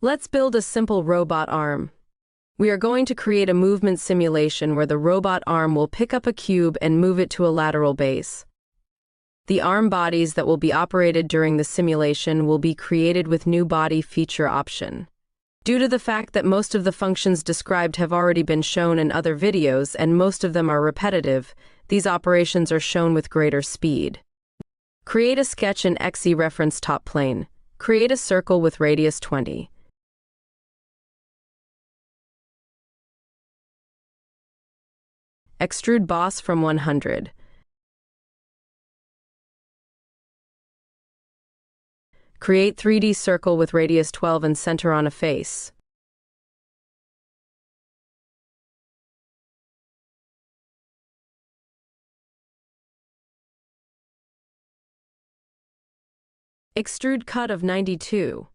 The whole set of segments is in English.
Let's build a simple robot arm. We are going to create a movement simulation where the robot arm will pick up a cube and move it to a lateral base. The arm bodies that will be operated during the simulation will be created with new body feature option. Due to the fact that most of the functions described have already been shown in other videos and most of them are repetitive, these operations are shown with greater speed. Create a sketch in XY reference top plane. Create a circle with radius 20. Extrude boss from 100. Create 3D circle with radius 12 and center on a face. Extrude cut of 92.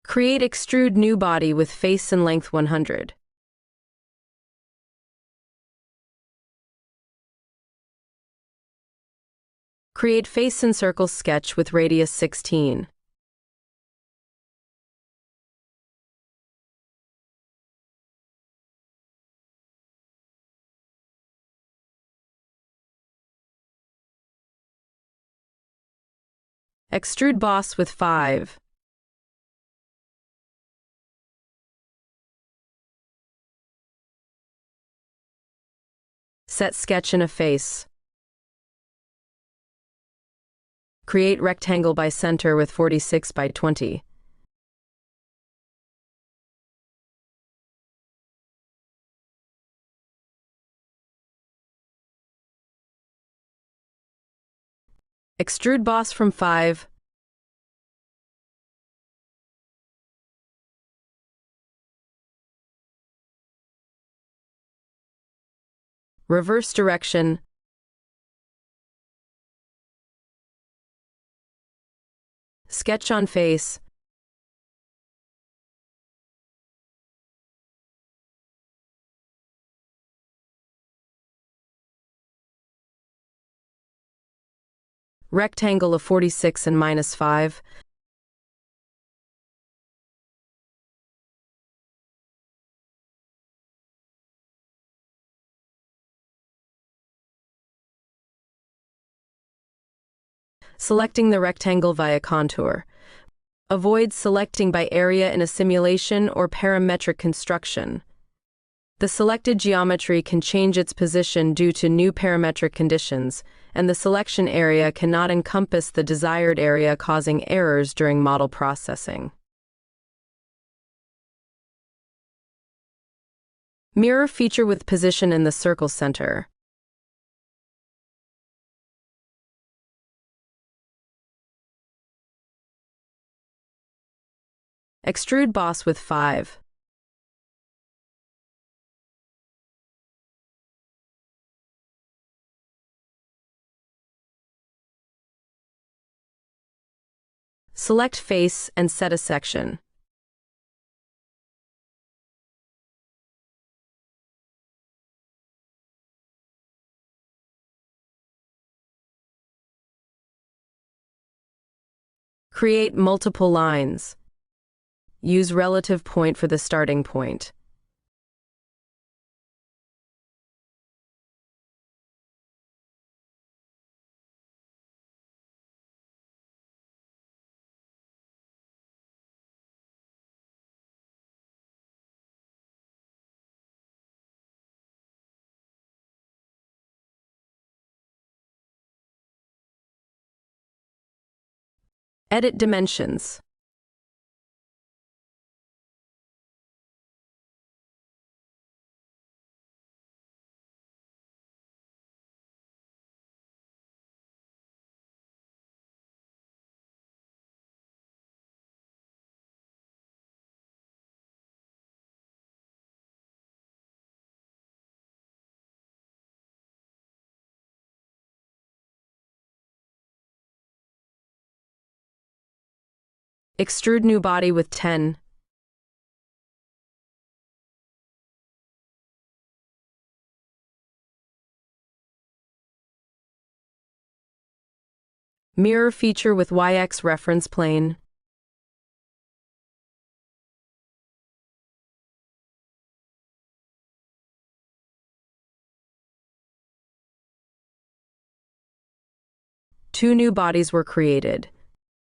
Create extrude new body with face and length 100. Create face and circle sketch with radius 16. Extrude boss with 5. Set sketch in a face. Create rectangle by center with 46 by 20. Extrude boss from 5. Reverse direction. Sketch on face. Rectangle of 46 and -5. Selecting the rectangle via contour. Avoid selecting by area in a simulation or parametric construction. The selected geometry can change its position due to new parametric conditions, and the selection area cannot encompass the desired area, causing errors during model processing. Mirror feature with position in the circle center. Extrude boss with 5. Select face and set a section. Create multiple lines. Use relative point for the starting point. Edit dimensions. Extrude new body with 10. Mirror feature with YX reference plane. Two new bodies were created.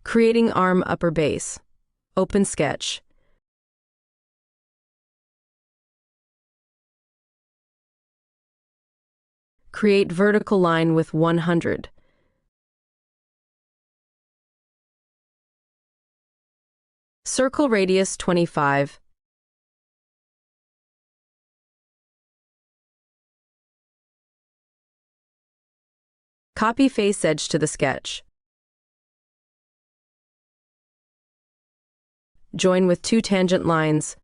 Creating arm upper base. Open sketch. Create vertical line with 100. Circle radius 25. Copy face edge to the sketch. Join with 2 tangent lines.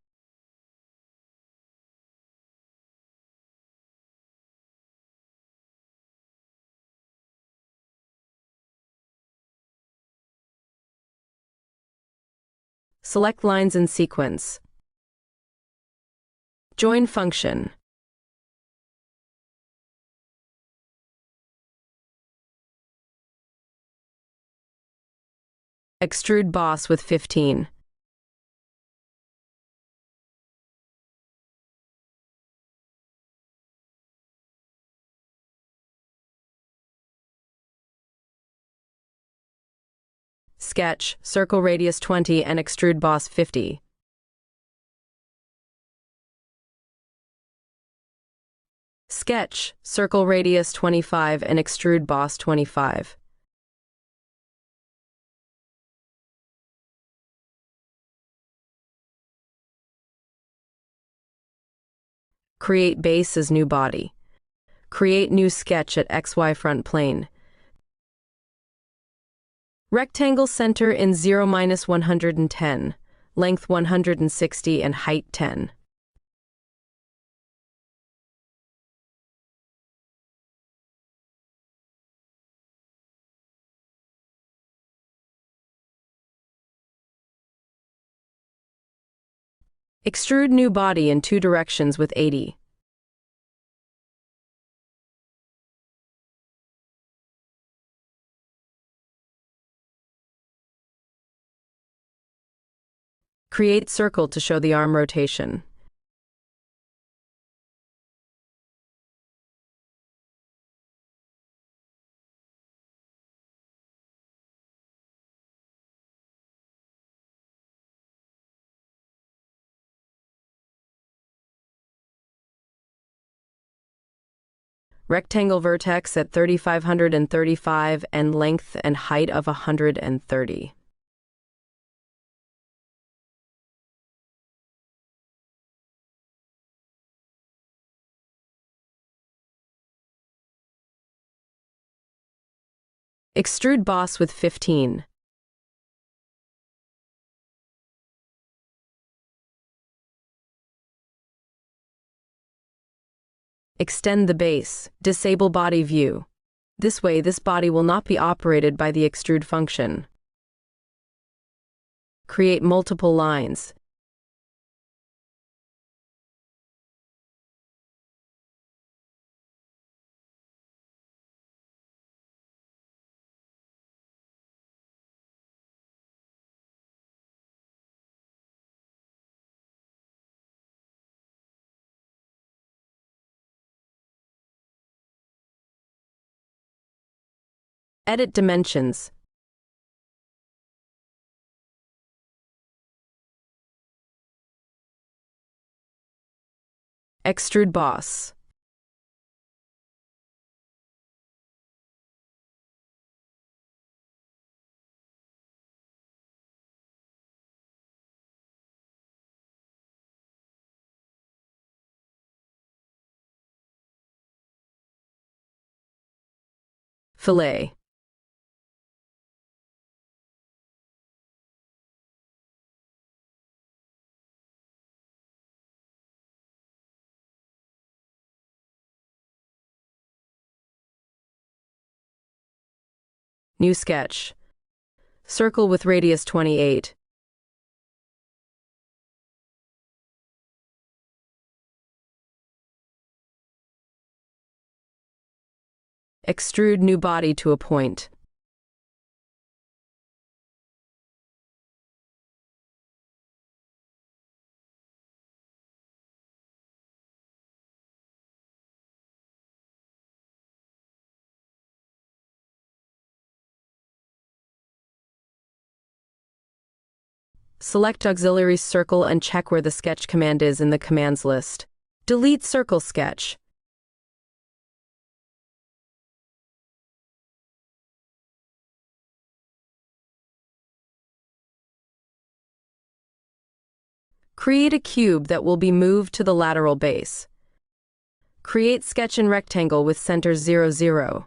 Select lines in sequence. Join function. Extrude boss with 15. Sketch, circle radius 20 and extrude boss 50. Sketch, circle radius 25 and extrude boss 25. Create base as new body. Create new sketch at XY front plane. Rectangle center in 0-110, length 160 and height 10. Extrude new body in 2 directions with 80. Create circle to show the arm rotation. Rectangle vertex at 3535 and length and height of 130. Extrude boss with 15. Extend the base. Disable body view. This way, this body will not be operated by the extrude function. Create multiple lines. Edit dimensions. Extrude boss. Fillet. New sketch. Circle with radius 28. Extrude new body to a point. Select auxiliary circle and check where the sketch command is in the commands list. Delete circle sketch. Create a cube that will be moved to the lateral base. Create sketch in rectangle with center 0, 0.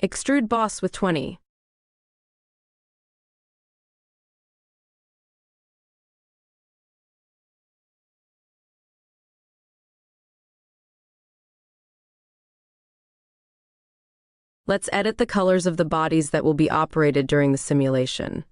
Extrude boss with 20. Let's edit the colors of the bodies that will be operated during the simulation.